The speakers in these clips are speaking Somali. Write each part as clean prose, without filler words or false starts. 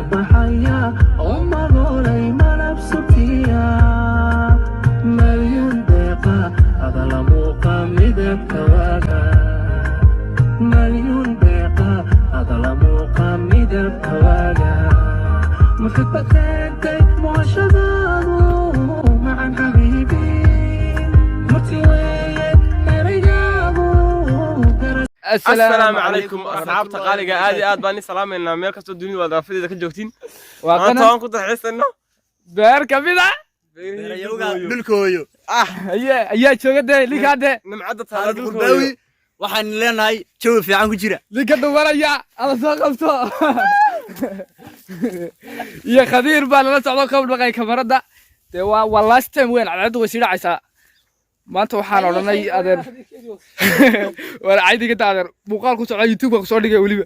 بحيا ومغولي ملف سبتيا مليون دقة هذا لموقع مدب كواكا مليون دقة هذا لموقع مدب كواكا محبة انت معشبانو مع حبيبي مرتوية السلام عليكم أصحاب تقاليق آدي باني سلام إن أمريكا الدنيا والرافدة ذاك الجوتين ما توان كنت أحس إنه beer kamida dhulkooyo ayaa jooga de linkaade nimcada taariikh qudaawi waxaan leenahay jawi fiican ku jira linka dhawaraya ala soo qabto iyo khadiir baa la socdo ka dhaqay kamarada de waa last time weyn cadad way siidacaysa maanta waxaan oranay adeer war aydiga taadeer muuqaal ku socdo YouTube ku soo dhigay waliba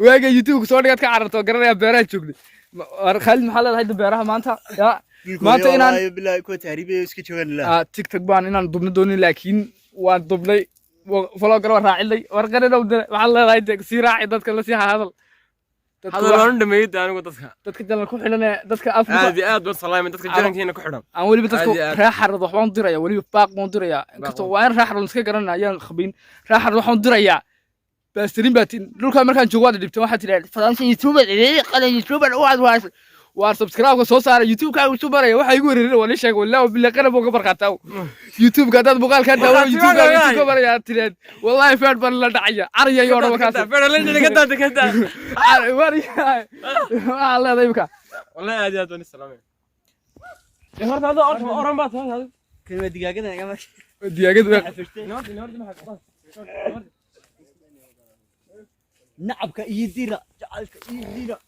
waaga YouTube ku soo dhigay ka cararto garanaya beeraha joogday war khalid maxaa leedahay beeraha maanta ya maanta inaan billahi ku taariibiyo iska joogan la TikTok baan inaan dubno doonin laakiin waan dubnay follow garo raacilay war qarinaw waxaan leedahay si raaci dadka la sii hadal hadalon dhameeyay anigu dadka jalan ku xilan dadka afka aad bad salaamay dadka jalankiina ku xiran aan waliba dadka raaxarad waxaan diraya waliba baaq ma diraya inkastoo waan raaxarad iska garanayaan khabiin raaxarad waxaan diraya baastirin baatin dhulka markaan joogo wada dhibtay waxa tiraa fadlan YouTube qalan YouTube waa subscribe soo saara YouTube ka ugu baraya waxa igu wareeray wala sheeg wallahi billahi qarab uga barqataa YouTube ka dad muuqaal ka daawo YouTube ka baraya tiraa wallahi faad ban la dhacaya ariya iyo dhaba ka faad la dhigay ka daa Allah dayka wallahi aad waan salaamay horta hada oran baa tahay كلمة دقيقة يا جماعة دقيقة نعم كإيدينا جعلك إيدينا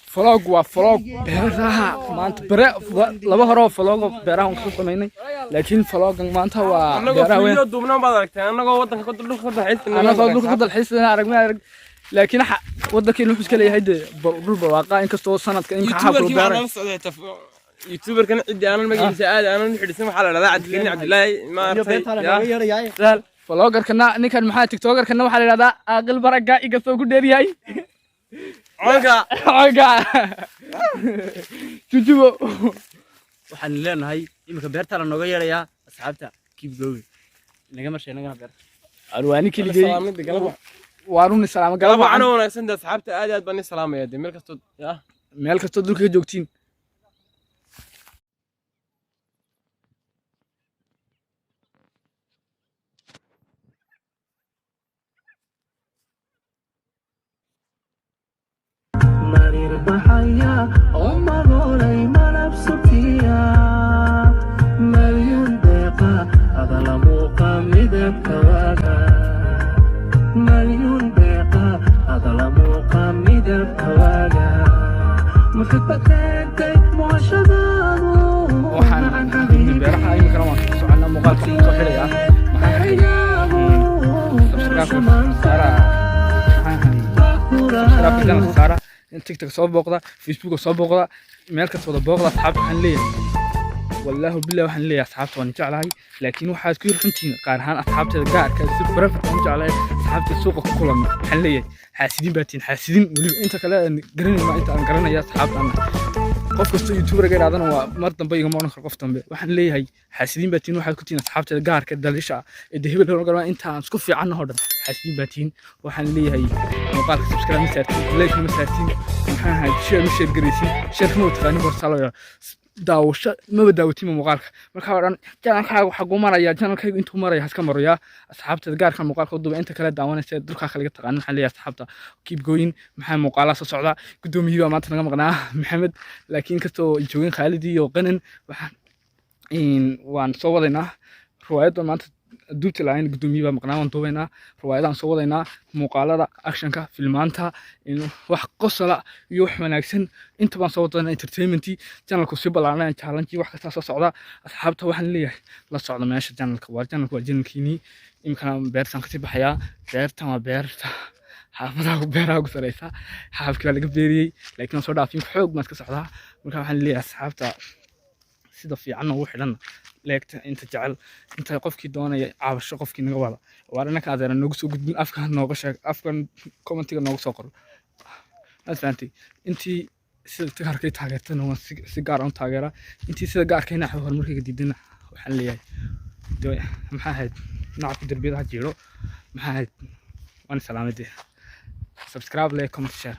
فلوق وفلوق بيرها ما أنت برا لما هرب فلوق بيرها ونخص مني لكن فلوق ما أنت هو بيرها وين دوبنا بعدك أنا قاعد وطن كنت لوك خد حس أنا قاعد لوك خد الحس أنا أرجع لكن وضك إنه مشكلة هي هيدا بالواقع إنك استوى سنة كإنك حافظ بيرها يوتيوبر كان عندي أنا المجلس عادي أنا نحد اسمه حلا لا عاد كني عبد الله ما فلوجر كنا نكن محل تيك توكر كنا محل هذا أقل بركة يقصو كده رياي عقا شو waxaan leenahay imika beerta la nooga yeerayaa asxaabta keep going naga marshay naga beer arwaani kiligay waarun salaam galab ana wanaagsan asxaabta aad baan salaamaya meel kasto dulka joogtiin بحيا ومغولي ملف سبتيا مليون دقة هذا لموقع مدب كواكا مليون دقة هذا لموقع مدب كواكا محبة انت معشبانو وحنا حبيبي بيرحا اي مكرمان سعنا مقال كنت وحليا محايا سارة تيك توك soo booqda Facebook soo booqda meel ka soo booqda asxaabta waxaan leeyahay wallahi billahi waxaan leeyahay asxaabta waan jeclahay laakiin waxa isku runtiin qaar ahaan asxaabteeda gaarka si barafad aan jeclahay asxaabta suuqa ku kulan waxaan leeyahay xaasidin waliba inta kale garanayma inta aan garanaya asxaabtan qof kasta YouTuber ga raadana waa mar dambe iga moon qof dambe waxaan leeyahay xaasidin baatiin waxa ku tiin asxaabteeda gaarka dalisha ee hebel hore garan inta aan isku fiican oo dhan xaasidin baatiin waxaan leeyahay muuqaalka subscribe masaatiin like masaatiin maxaa share gareysin share ma taqaani borsalo daawasho ma daawatimo muuqaalka marka waran channelkaaga waxa uu maraya channelkaaga intuu maraya haska maraya asxaabta gaarka muuqaalka u duba inta kala daawanaysa dulka kale taqaan waxaan leeyahay asxaabta keep going maxaa muuqaala soo socda gudoomiyaha maanta naga maqnaa maxamed laakiin kastoo joogin Khalid iyo Qanan waxaan waan soo wadaynaa riwaayadda maanta duubta laan gudoomiyaha maqnaa waan duubaynaa riwaayadan soo wadaynaa muuqaalada actionka filmaanta in wax qosla iyo wax wanaagsan inta baan soo wadaynaa entertainmentii channelku si ballaaran challenge wax kasta soo socda asxaabta waxaan leeyahay la socdo meesha channelka waa channelkiini imkana beertan ka baxaya beertan waa beerta xaafadaha beeraha ku sareysa xaafadka laga beeriyay laakiin soo dhaafin xoog ma iska socdaa marka waxaan leeyahay asxaabta sida fiican ugu xidhan leegta inta jecel inta qofkii doonaya caabasho qofkii naga wada waarana ka adeeran noogu soo gudbin afka nooga sheeg afkan commentiga noogu soo qor فهمتي انتي sida tagarkay taageertana waan si gaar ah u taageeraa intii sida gaarkayna horumarkayga diidana waxaan leeyahay maxaa ahayd nacabka darbiyada ha jiro maxaa ahayd waan salaamadii subscribe like comment share